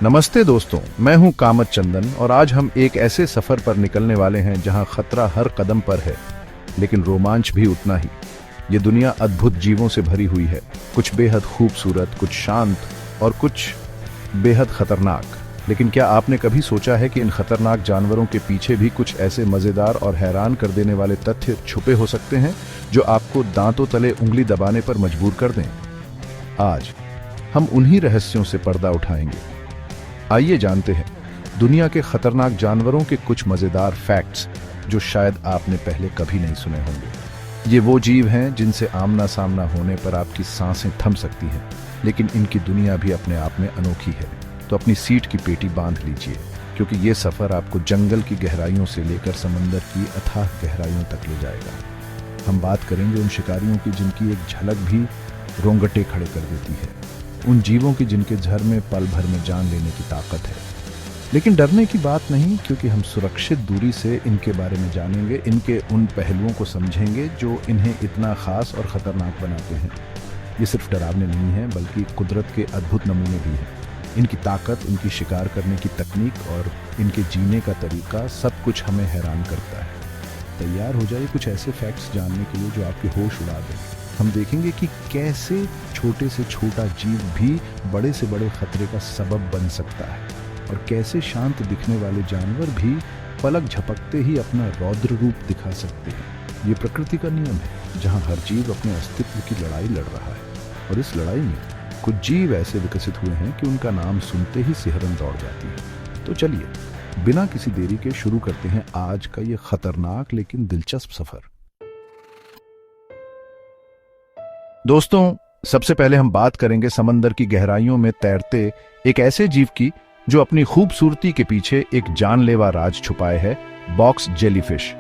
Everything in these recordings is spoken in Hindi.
नमस्ते दोस्तों, मैं हूं कामत चंदन और आज हम एक ऐसे सफर पर निकलने वाले हैं जहां खतरा हर कदम पर है, लेकिन रोमांच भी उतना ही। ये दुनिया अद्भुत जीवों से भरी हुई है, कुछ बेहद खूबसूरत, कुछ शांत और कुछ बेहद खतरनाक। लेकिन क्या आपने कभी सोचा है कि इन खतरनाक जानवरों के पीछे भी कुछ ऐसे मजेदार और हैरान कर देने वाले तथ्य छुपे हो सकते हैं जो आपको दांतों तले उंगली दबाने पर मजबूर कर दें? आज हम उन्हीं रहस्यों से पर्दा उठाएंगे। आइए जानते हैं दुनिया के खतरनाक जानवरों के कुछ मजेदार फैक्ट्स जो शायद आपने पहले कभी नहीं सुने होंगे। ये वो जीव हैं जिनसे आमना सामना होने पर आपकी सांसें थम सकती हैं, लेकिन इनकी दुनिया भी अपने आप में अनोखी है। तो अपनी सीट की पेटी बांध लीजिए, क्योंकि ये सफर आपको जंगल की गहराइयों से लेकर समंदर की अथाह गहराइयों तक ले जाएगा। हम बात करेंगे उन शिकारियों की जिनकी एक झलक भी रोंगटे खड़े कर देती है, उन जीवों की जिनके झर में पल भर में जान लेने की ताकत है। लेकिन डरने की बात नहीं, क्योंकि हम सुरक्षित दूरी से इनके बारे में जानेंगे, इनके उन पहलुओं को समझेंगे जो इन्हें इतना खास और खतरनाक बनाते हैं। ये सिर्फ डरावने नहीं हैं, बल्कि कुदरत के अद्भुत नमूने भी हैं। इनकी ताकत, इनकी शिकार करने की तकनीक और इनके जीने का तरीका, सब कुछ हमें हैरान करता है। तैयार हो जाइए कुछ ऐसे फैक्ट्स जानने के लिए जो आपके होश उड़ा दें। हम देखेंगे कि कैसे छोटे से छोटा जीव भी बड़े से बड़े खतरे का सबब बन सकता है, और कैसे शांत दिखने वाले जानवर भी पलक झपकते ही अपना रौद्र रूप दिखा सकते हैं। ये प्रकृति का नियम है, जहां हर जीव अपने अस्तित्व की लड़ाई लड़ रहा है, और इस लड़ाई में कुछ जीव ऐसे विकसित हुए हैं कि उनका नाम सुनते ही सिहरन दौड़ जाती है। तो चलिए बिना किसी देरी के शुरू करते हैं आज का ये खतरनाक लेकिन दिलचस्प सफर। दोस्तों, सबसे पहले हम बात करेंगे समंदर की गहराइयों में तैरते एक ऐसे जीव की जो अपनी खूबसूरती के पीछे एक जानलेवा राज छुपाए है, बॉक्स जेलीफिश।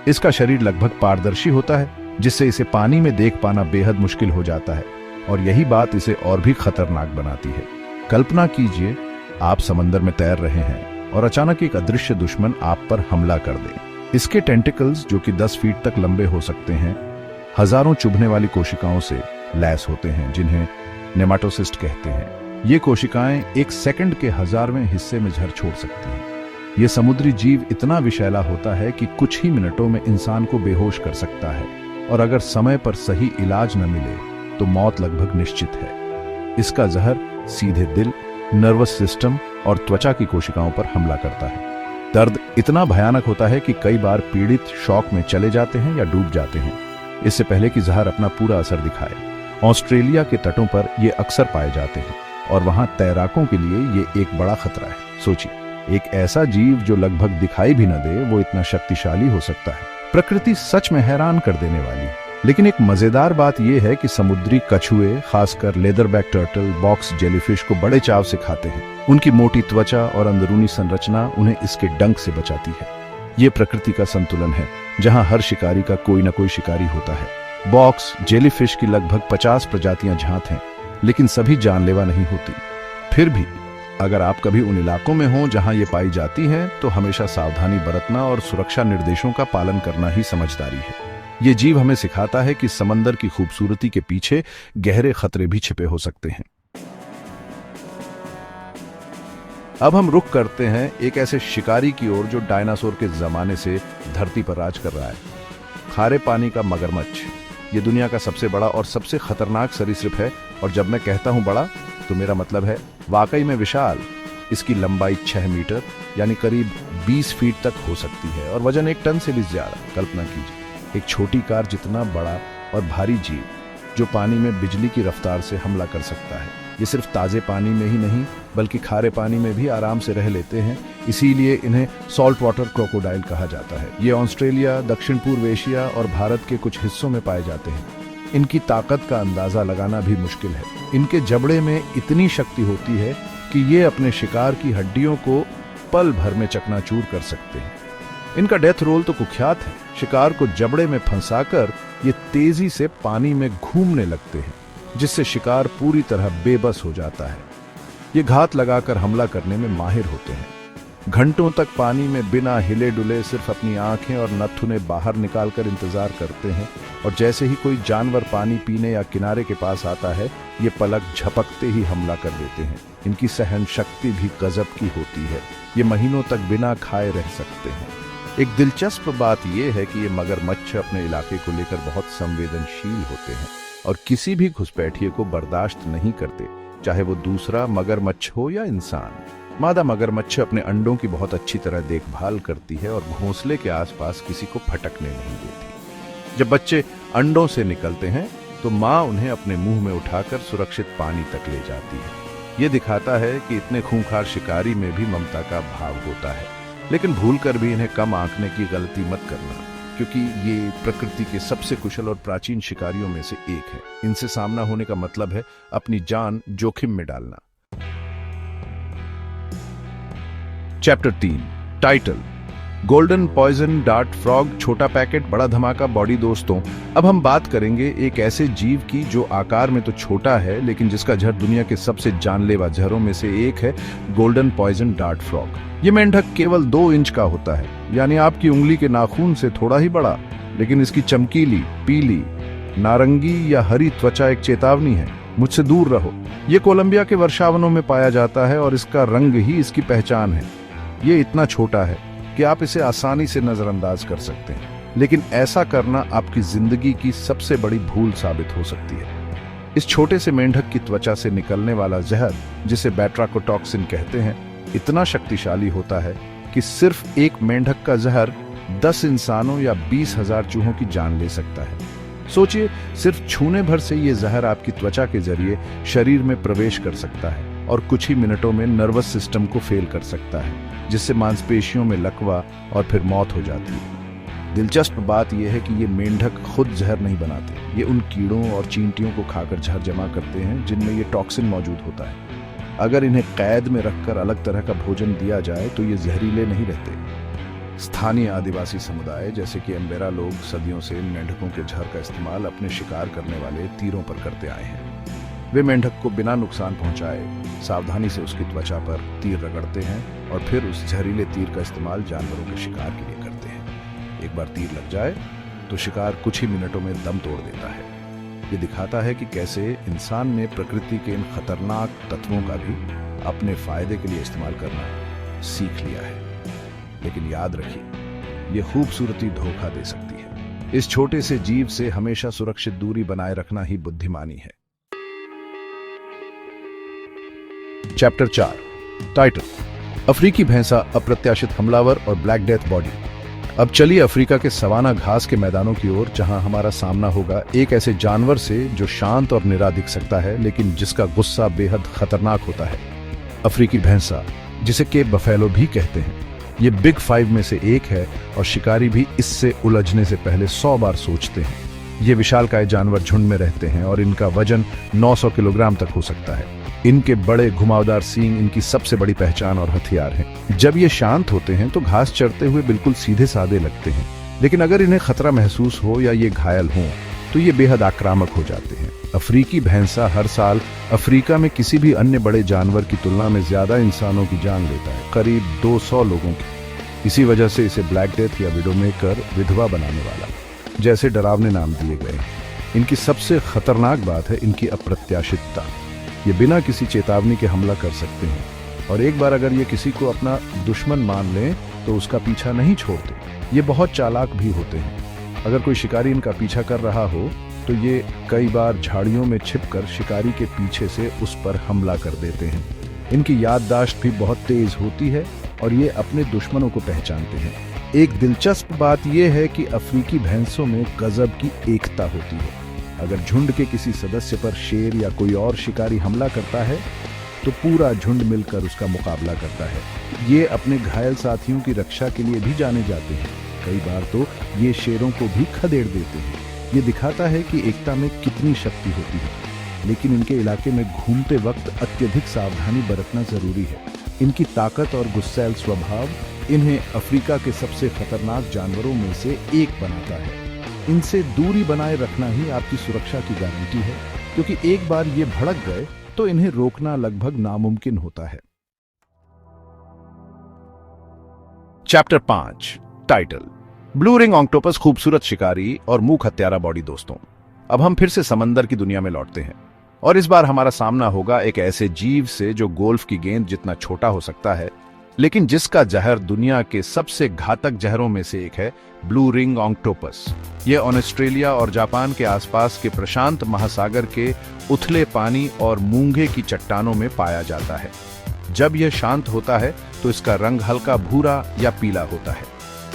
इसका शरीर लगभग पारदर्शी होता है, जिससे इसे पानी में देख पाना बेहद मुश्किल हो जाता है, और यही बात इसे और भी खतरनाक बनाती है। कल्पना कीजिए, आप समंदर में तैर रहे हैं और अचानक एक अदृश्य दुश्मन आप पर हमला कर दे। इसके टेंटिकल्स, जो कि 10 फीट तक लंबे हो सकते हैं, हजारों चुभने वाली कोशिकाओं से लैस होते हैं, जिन्हें नेमाटोसिस्ट कहते हैं। ये कोशिकाएं एक सेकंड के 1000वें हिस्से में झर छोड़ सकती हैं। ये समुद्री जीव इतना विषैला होता है कि कुछ ही मिनटों में इंसान को बेहोश कर सकता है, और अगर समय पर सही इलाज न मिले तो मौत लगभग निश्चित है। इसका जहर सीधे दिल, नर्वस सिस्टम और त्वचा की कोशिकाओं पर हमला करता है। दर्द इतना भयानक होता है कि कई बार पीड़ित शॉक में चले जाते हैं या डूब जाते हैं, इससे पहले कि जहर अपना पूरा असर दिखाए। ऑस्ट्रेलिया के तटों पर ये अक्सर पाए जाते हैं, और वहां तैराकों के लिए ये एक बड़ा खतरा है। सोचिए, एक ऐसा जीव जो लगभग दिखाई भी न दे, वो इतना शक्तिशाली हो सकता है। प्रकृति सच में हैरान कर देने वाली है। लेकिन एक मजेदार बात यह है कि समुद्री कछुए, खासकर लेदरबैक टर्टल, बॉक्स जेलीफिश को बड़े चाव से खाते हैं। उनकी मोटी त्वचा और अंदरूनी संरचना उन्हें इसके डंक से बचाती है। ये प्रकृति का संतुलन है, जहां हर शिकारी का कोई न कोई शिकारी होता है। बॉक्स जेलीफिश की लगभग 50 प्रजातियां ज्ञात हैं, लेकिन सभी जानलेवा नहीं होती। फिर भी अगर आप कभी उन इलाकों में हों जहां ये पाई जाती हैं, तो हमेशा सावधानी बरतना और सुरक्षा निर्देशों का पालन करना ही समझदारी है। ये जीव हमें सिखाता है कि समंदर की खूबसूरती के पीछे गहरे खतरे भी छिपे हो सकते हैं। अब हम रुख करते हैं एक ऐसे शिकारी की ओर जो डायनासोर के जमाने से धरती पर राज कर रहा है। खारे पानी का मगरमच्छ। ये दुनिया का सबसे बड़ा और सबसे खतरनाक सरीसृप है, और जब मैं कहता हूं बड़ा, तो मेरा मतलब है वाकई में विशाल। इसकी लंबाई 6 मीटर यानी करीब 20 फीट तक हो सकती है, और वजन 1 टन से भी ज्यादा। कल्पना कीजिए, एक छोटी कार जितना बड़ा और भारी जीव जो पानी में बिजली की रफ्तार से हमला कर सकता है। ये सिर्फ ताजे पानी में ही नहीं, बल्कि खारे पानी में भी आराम से रह लेते हैं, इसीलिए इन्हें सॉल्ट वाटर क्रोकोडाइल कहा जाता है। ये ऑस्ट्रेलिया, दक्षिण पूर्व एशिया और भारत के कुछ हिस्सों में पाए जाते हैं। इनकी ताकत का अंदाजा लगाना भी मुश्किल है। इनके जबड़े में इतनी शक्ति होती है कि ये अपने शिकार की हड्डियों को पल भर में चकनाचूर कर सकते हैं। इनका डेथ रोल तो कुख्यात है। शिकार को जबड़े में फंसाकर ये तेजी से पानी में घूमने लगते हैं, जिससे शिकार पूरी तरह बेबस हो जाता है। ये घात लगाकर हमला करने में माहिर होते हैं। घंटों तक पानी में बिना हिले डुले सिर्फ अपनी आंखें और नथुने बाहर निकालकर इंतजार करते हैं, और जैसे ही कोई जानवर पानी पीने या किनारे के पास आता है, ये पलक झपकते ही हमला कर देते हैं। इनकी सहन शक्ति भी गजब की होती है। ये महीनों तक बिना खाए रह सकते हैं। एक दिलचस्प बात यह है कि ये मगरमच्छ अपने इलाके को लेकर बहुत संवेदनशील होते हैं और किसी भी घुसपैठिए को बर्दाश्त नहीं करते, चाहे वो दूसरा मगरमच्छ हो या इंसान। मादा मगरमच्छ अपने अंडों की बहुत अच्छी तरह देखभाल करती है और घोंसले के आसपास किसी को फटकने नहीं देती। जब बच्चे अंडों से निकलते हैं तो माँ उन्हें अपने मुंह में उठाकर सुरक्षित पानी तक ले जाती है। ये दिखाता है कि इतने खूंखार शिकारी में भी ममता का भाव होता है। लेकिन भूलकर भी इन्हें कम आंकने की गलती मत करना, क्योंकि ये प्रकृति के सबसे कुशल और प्राचीन शिकारियों में से एक है। इनसे सामना होने का मतलब है अपनी जान जोखिम में डालना। Chapter 3, title golden poison dart frog, छोटा पैकेट बड़ा धमाका। बॉडी दोस्तों, अब हम बात करेंगे एक ऐसे जीव की जो आकार में तो छोटा है, लेकिन जिसका जहर दुनिया के सबसे जानलेवा जहरों में से एक है, गोल्डन पॉइजन डार्ट फ्रॉग। ये मेंढक केवल 2 इंच का होता है, यानी आपकी उंगली के नाखून से थोड़ा ही बड़ा, लेकिन इसकी चमकीली पीली, नारंगी या हरी त्वचा एक चेतावनी है, मुझसे दूर रहो। ये कोलंबिया के वर्षावनों में पाया जाता है और इसका रंग ही इसकी पहचान है। ये इतना छोटा है कि आप इसे आसानी से नजरअंदाज कर सकते हैं, लेकिन ऐसा करना आपकी जिंदगी की सबसे बड़ी भूल साबित हो सकती है। इस छोटे से मेंढक की त्वचा से निकलने वाला जहर, जिसे बैट्राकोटॉक्सिन कहते हैं, इतना शक्तिशाली होता है कि सिर्फ एक मेंढक का जहर 10 इंसानों या 20,000 चूहों की जान ले सकता है। सोचिए, सिर्फ छूने भर से ये जहर आपकी त्वचा के जरिए शरीर में प्रवेश कर सकता है और कुछ ही मिनटों में नर्वस सिस्टम को फेल कर सकता है, जिससे मांसपेशियों में लकवा और फिर मौत हो जाती है। दिलचस्प बात यह है कि ये मेंढक खुद जहर नहीं बनाते, ये उन कीड़ों और चींटियों को खाकर जहर जमा करते हैं जिनमें ये टॉक्सिन मौजूद होता है। अगर इन्हें कैद में रखकर अलग तरह का भोजन दिया जाए तो ये जहरीले नहीं रहते। स्थानीय आदिवासी समुदाय जैसे कि एम्बेरा लोग सदियों से इन मेंढकों के जहर का इस्तेमाल अपने शिकार करने वाले तीरों पर करते आए हैं। वे मेंढक को बिना नुकसान पहुंचाए सावधानी से उसकी त्वचा पर तीर रगड़ते हैं और फिर उस जहरीले तीर का इस्तेमाल जानवरों के शिकार के लिए करते हैं। एक बार तीर लग जाए तो शिकार कुछ ही मिनटों में दम तोड़ देता है। ये दिखाता है कि कैसे इंसान ने प्रकृति के इन खतरनाक तत्वों का भी अपने फायदे के लिए इस्तेमाल करना सीख लिया है। लेकिन याद रखिए, ये खूबसूरती धोखा दे सकती है। इस छोटे से जीव से हमेशा सुरक्षित दूरी बनाए रखना ही बुद्धिमानी है। चैप्टर 4, टाइटल अफ्रीकी भैंसा, अप्रत्याशित हमलावर और ब्लैक डेथ बॉडी। अब चलिए अफ्रीका के सवाना घास के मैदानों की ओर, जहां हमारा सामना होगा एक ऐसे जानवर से जो शांत और निरा दिख सकता है, लेकिन जिसका गुस्सा बेहद खतरनाक होता है। अफ्रीकी भैंसा, जिसे केप बफेलो भी कहते हैं, ये बिग 5 में से एक है और शिकारी भी इससे उलझने से पहले 100 बार सोचते हैं। ये विशालकाय जानवर झुंड में रहते हैं और इनका वजन 900 किलोग्राम तक हो सकता है। इनके बड़े घुमावदार सींग इनकी सबसे बड़ी पहचान और हथियार हैं। जब ये शांत होते हैं तो घास चरते हुए बिल्कुल सीधे साधे लगते हैं, लेकिन अगर इन्हें खतरा महसूस हो या ये घायल हों तो ये बेहद आक्रामक हो जाते हैं। अफ्रीकी भैंसा हर साल अफ्रीका में किसी भी अन्य बड़े जानवर की तुलना में ज्यादा इंसानों की जान लेता है, करीब 200 लोगों की। इसी वजह से इसे ब्लैक डेथ या विडोमेकर, विधवा बनाने वाला, जैसे डरावने नाम दिए गए हैं। इनकी सबसे खतरनाक बात है इनकी अप्रत्याशितता। ये बिना किसी चेतावनी के हमला कर सकते हैं और एक बार अगर ये किसी को अपना दुश्मन मान लें तो उसका पीछा नहीं छोड़ते। ये बहुत चालाक भी होते हैं। अगर कोई शिकारी इनका पीछा कर रहा हो तो ये कई बार झाड़ियों में छिपकर शिकारी के पीछे से उस पर हमला कर देते हैं। इनकी याददाश्त भी बहुत तेज होती है और ये अपने दुश्मनों को पहचानते हैं। एक दिलचस्प बात यह है कि अफ्रीकी भैंसों में गजब की एकता होती है। अगर झुंड के किसी सदस्य पर शेर या कोई और शिकारी हमला करता है तो पूरा झुंड मिलकर उसका मुकाबला करता है। ये अपने घायल साथियों की रक्षा के लिए भी जाने जाते हैं। कई बार तो ये शेरों को भी खदेड़ देते हैं। ये दिखाता है कि एकता में कितनी शक्ति होती है, लेकिन इनके इलाके में घूमते वक्त अत्यधिक सावधानी बरतना जरूरी है। इनकी ताकत और गुस्सैल स्वभाव इन्हें अफ्रीका के सबसे खतरनाक जानवरों में से एक बनाता है। इनसे दूरी बनाए रखना ही आपकी सुरक्षा की गारंटी है, क्योंकि एक बार ये भड़क गए तो इन्हें रोकना लगभग नामुमकिन होता है। Chapter 5 title blue ring octopus खूबसूरत शिकारी और मूक हत्यारा बॉडी। दोस्तों, अब हम फिर से समंदर की दुनिया में लौटते हैं और इस बार हमारा सामना होगा एक ऐसे जीव से जो गोल्फ की गेंद जितना छोटा हो सकता है, लेकिन जिसका जहर दुनिया के सबसे घातक जहरों में से एक है, ब्लू रिंग ऑक्टोपस। यह ऑस्ट्रेलिया और जापान के आसपास के प्रशांत महासागर के उथले पानी और मूंगे की चट्टानों में पाया जाता है। जब यह शांत होता है तो इसका रंग हल्का भूरा या पीला होता है,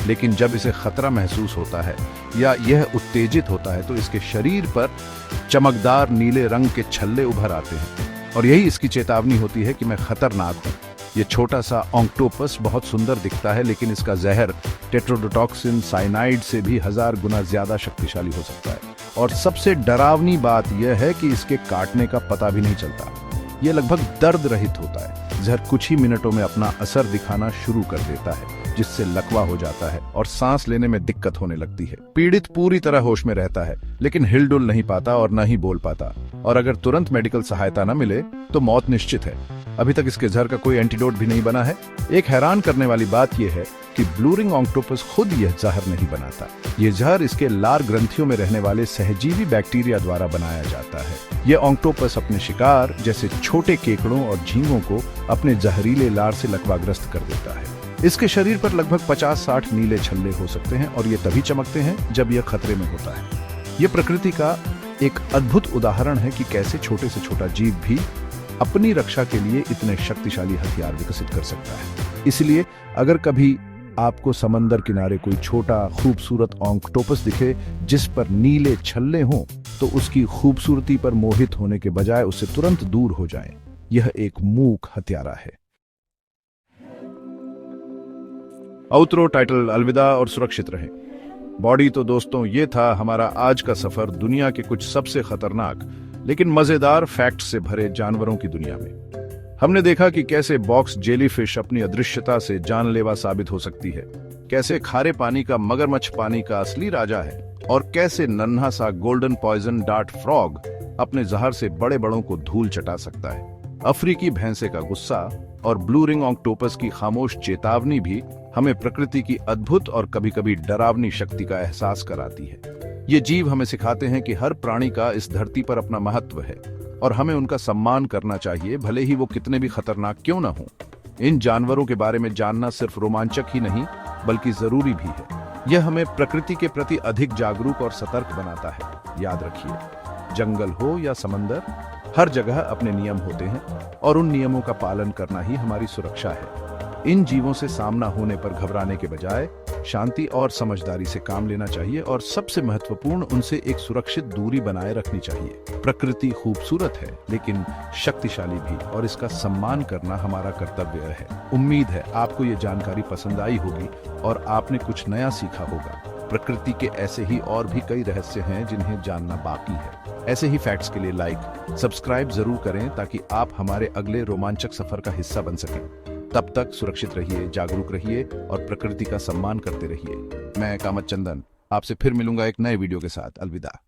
लेकिन जब इसे खतरा महसूस होता है या यह उत्तेजित होता है तो इसके शरीर पर चमकदार नीले रंग के छल्ले उभर आते हैं और यही इसकी चेतावनी होती है कि मैं खतरनाक हूं। यह छोटा सा ऑक्टोपस बहुत सुंदर दिखता है, लेकिन इसका जहर टेट्रोडोटॉक्सिन साइनाइड से भी 1000 गुना ज्यादा शक्तिशाली हो सकता है। और सबसे डरावनी बात यह है कि इसके काटने का पता भी नहीं चलता। यह लगभग दर्द रहित होता है। जहर कुछ ही मिनटों में अपना असर दिखाना शुरू कर देता है, जिससे लकवा हो जाता है और सांस लेने में दिक्कत होने लगती है। पीड़ित पूरी तरह होश में रहता है, लेकिन हिलडुल नहीं पाता और न ही बोल पाता, और अगर तुरंत मेडिकल सहायता न मिले तो मौत निश्चित है। अभी तक इसके जहर का कोई एंटीडोट भी नहीं बना है। एक हैरान करने वाली बात यह है कि ब्लू रिंग ऑक्टोपस खुद यह जहर नहीं बनाता। यह जहर इसके लार ग्रंथियों में रहने वाले सहजीवी बैक्टीरिया द्वारा बनाया जाता है। यह ऑक्टोपस अपने शिकार जैसे छोटे केकड़ों और झींगों को अपने जहरीले लार से लकवाग्रस्त कर देता है। इसके शरीर पर लगभग 50-60 नीले छल्ले हो सकते हैं और ये तभी चमकते हैं जब यह खतरे में होता है। यह प्रकृति का एक अद्भुत उदाहरण है कि कैसे छोटे से छोटा जीव भी अपनी रक्षा के लिए इतने शक्तिशाली हथियार विकसित कर सकता है। इसलिए अगर कभी आपको समंदर किनारे कोई छोटा खूबसूरत ऑक्टोपस दिखे जिस पर नीले छल्ले हों, तो उसकी खूबसूरती पर मोहित होने के बजाय उससे तुरंत दूर हो जाएं। यह एक मूक हत्यारा है। आउटरो टाइटल अलविदा और सुरक्षित रहें। बॉडी। तो दोस्तों, ये था हमारा आज का सफर दुनिया के कुछ सबसे खतरनाक लेकिन मजेदार फैक्ट से भरे जानवरों की दुनिया में। हमने देखा कि कैसे बॉक्स जेलीफिश अपनी अदृश्यता से जानलेवा साबित हो सकती है, कैसे खारे पानी का मगरमच्छ पानी का असली राजा है, और कैसे नन्हा सा गोल्डन पॉइजन डार्ट फ्रॉग अपने जहर से बड़े बड़ों को धूल चटा सकता है। अफ्रीकी भैंसे का गुस्सा और ब्लू रिंग ऑक्टोपस की खामोश चेतावनी भी हमें प्रकृति की अद्भुत और कभी कभी डरावनी शक्ति का एहसास कराती है। ये जीव हमें सिखाते हैं कि हर प्राणी का इस धरती पर अपना महत्व है और हमें उनका सम्मान करना चाहिए, भले ही वो कितने भी खतरनाक क्यों न हो। इन जानवरों के बारे में जानना सिर्फ रोमांचक ही नहीं बल्कि जरूरी भी है। यह हमें प्रकृति के प्रति अधिक जागरूक और सतर्क बनाता है। याद रखिए, जंगल हो या समंदर, हर जगह अपने नियम होते हैं और उन नियमों का पालन करना ही हमारी सुरक्षा है। इन जीवों से सामना होने पर घबराने के बजाय शांति और समझदारी से काम लेना चाहिए और सबसे महत्वपूर्ण, उनसे एक सुरक्षित दूरी बनाए रखनी चाहिए। प्रकृति खूबसूरत है लेकिन शक्तिशाली भी, और इसका सम्मान करना हमारा कर्तव्य है। उम्मीद है आपको ये जानकारी पसंद आई होगी और आपने कुछ नया सीखा होगा। प्रकृति के ऐसे ही और भी कई रहस्य हैं जिन्हें जानना बाकी है। ऐसे ही फैक्ट्स के लिए लाइक, सब्सक्राइब जरूर करें ताकि आप हमारे अगले रोमांचक सफर का हिस्सा बन सकें। तब तक सुरक्षित रहिए, जागरूक रहिए और प्रकृति का सम्मान करते रहिए। मैं कामत चंदन आपसे फिर मिलूंगा एक नए वीडियो के साथ। अलविदा।